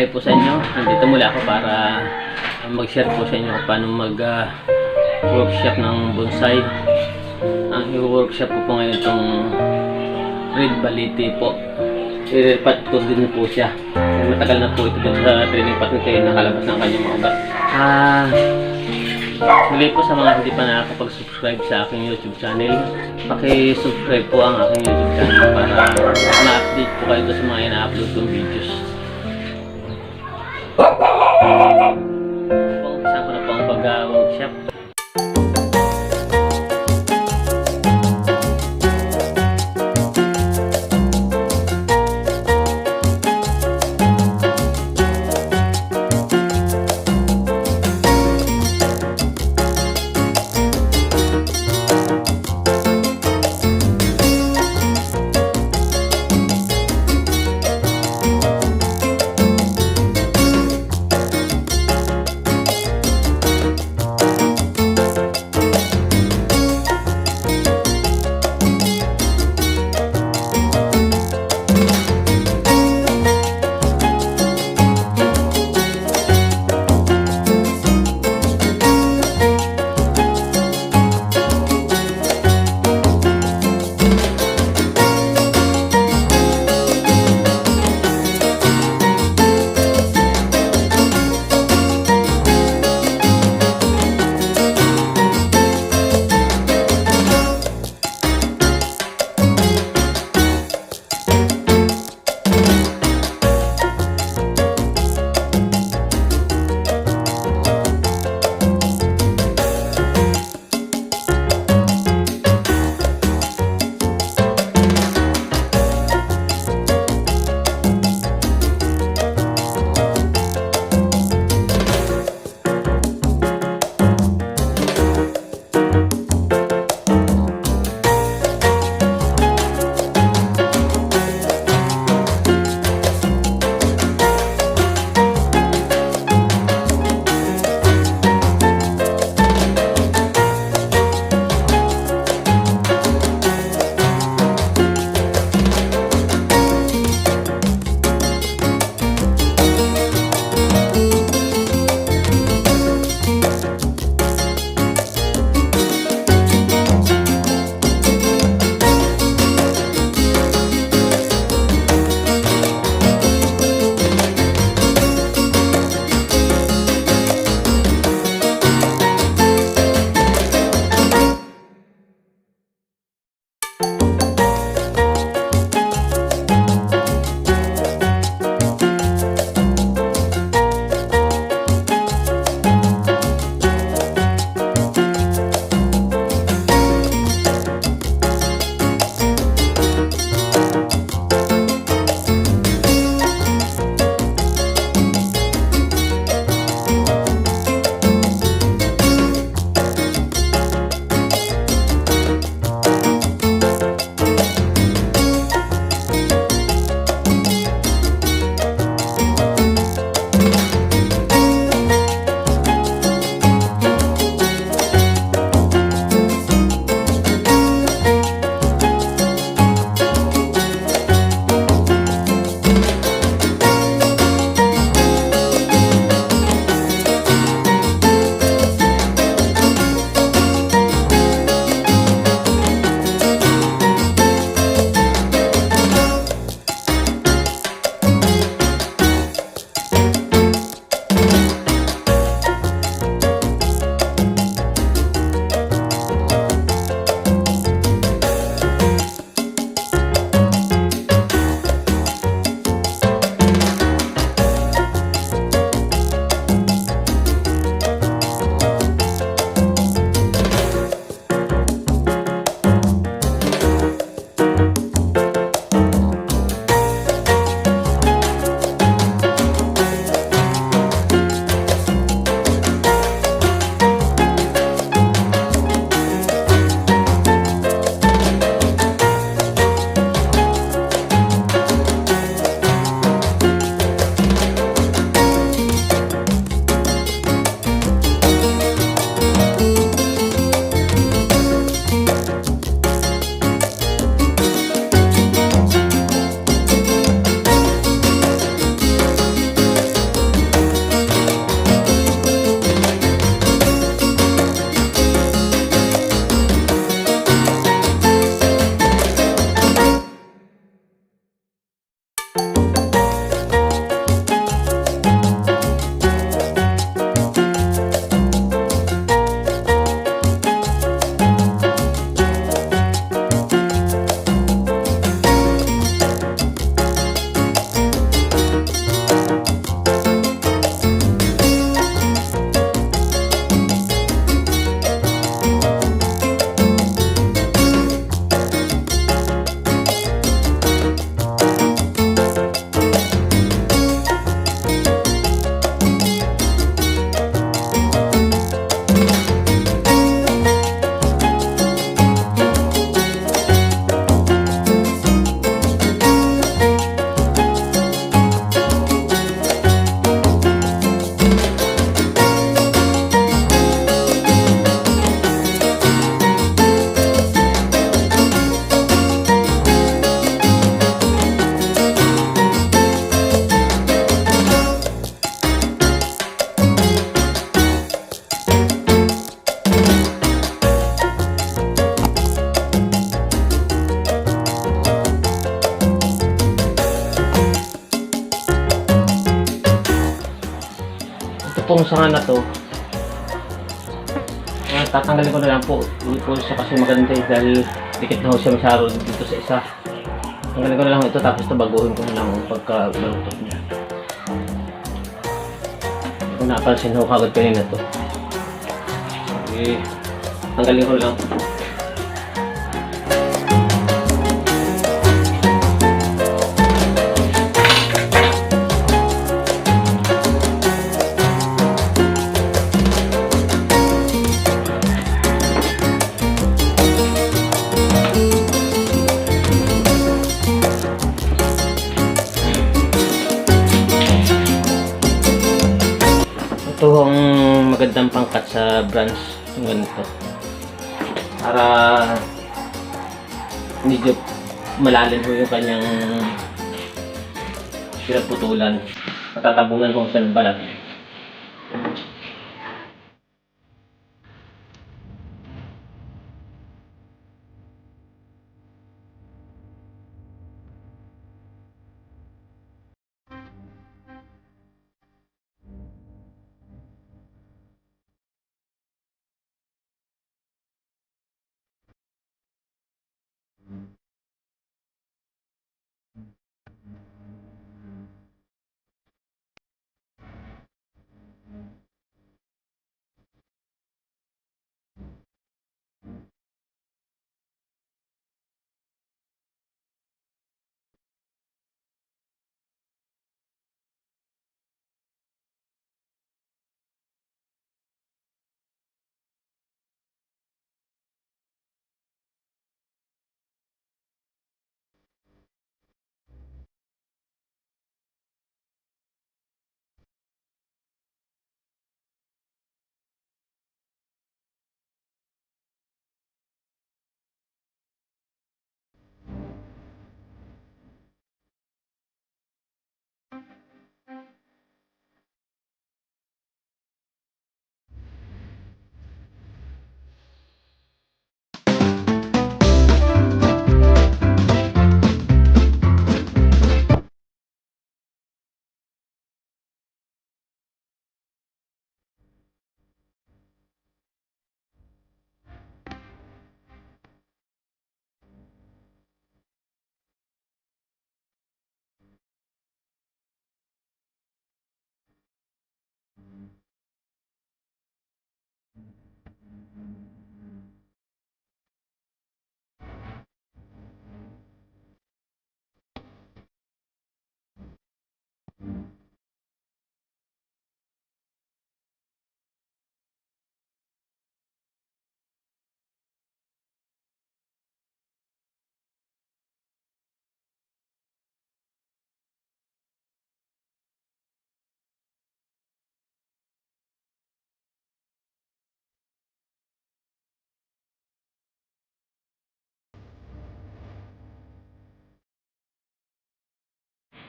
Hi po sa inyo. Nandito muli ako para mag-share po sa inyo kung paano workshop ng bonsai. Ang i-workshop ko po ngayon itong Red Baliti po. I-repat ko din po siya. Matagal na po ito sa training pat nito yung nakalabas ng kanyang mga ugat. Muli po sa mga hindi pa nakakapag-subscribe sa aking YouTube channel, paki-subscribe po ang aking YouTube channel para ma-update po kayo sa mga ina-upload kong videos. Umpisa ko na po ang pag-workshop. Itong sanga na to, tatanggalin ko na lang po. Hindi po siya kasi maganda dahil dikit na ho siya masyado dito sa isa. Tanggalin ko na lang ito tapos ito baguhin ko na lang pagka-balutot niya. Hindi ko napansin ho kagad kanina to. Okay, tanggalin ko lang. Ito ang magandang pangkat sa branch ng ganito para medyo malalim po yung kanyang pinaputulan, matatabunan ko sa balat.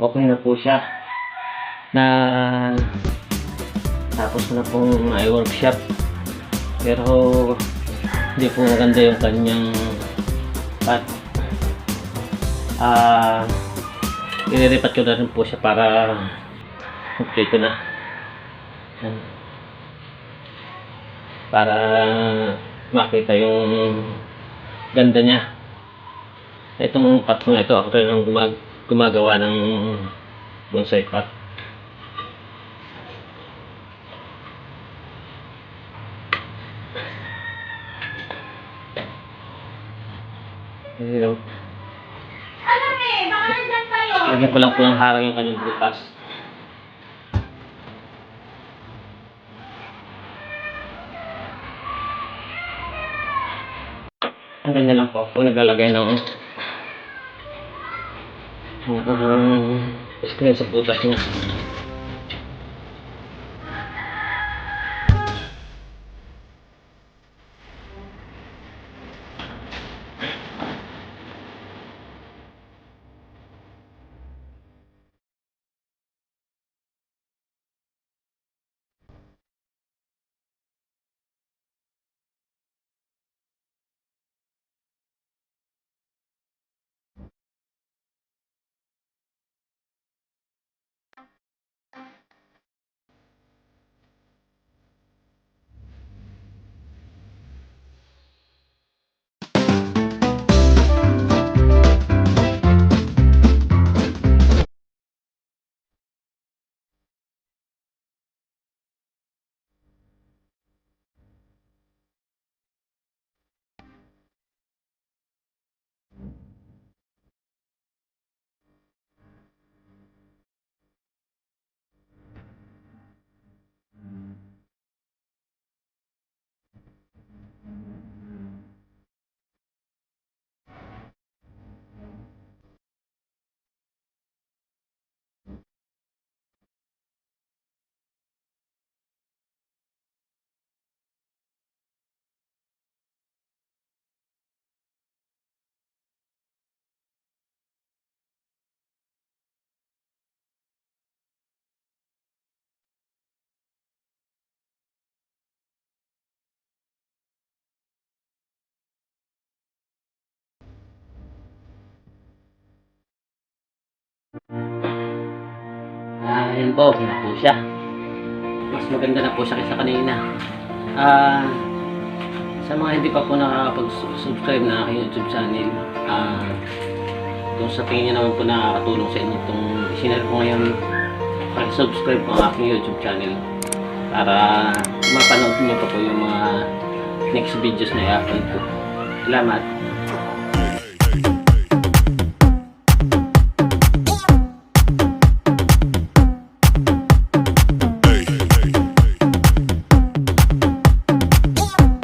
Okay na po siya. Na tapos ko na pong i-workshop. Pero hindi po maganda yung kanyang pat. Ililipat ko na rin po siya para complete na. Yan. Para makita yung ganda niya. Itong pat ko na ito, ako rin ang gumagawa ng bonsai pot. Hello. Lagyan ko lang po ng harang yung kanyang butas. Ang ganyan lang po ako naglalagay ng screen sa butas niya. Ayun po siya. Mas maganda na po siya kaysa kanina. Sa mga hindi pa po nakakapag-subscribe na aking YouTube channel, kung sa tingin nyo naman po nakakatulong sa inyo itong isinare ko ngayon, pag-subscribe po ang aking YouTube channel para mapanood nyo pa po yung mga next videos na i-upload ko. Salamat!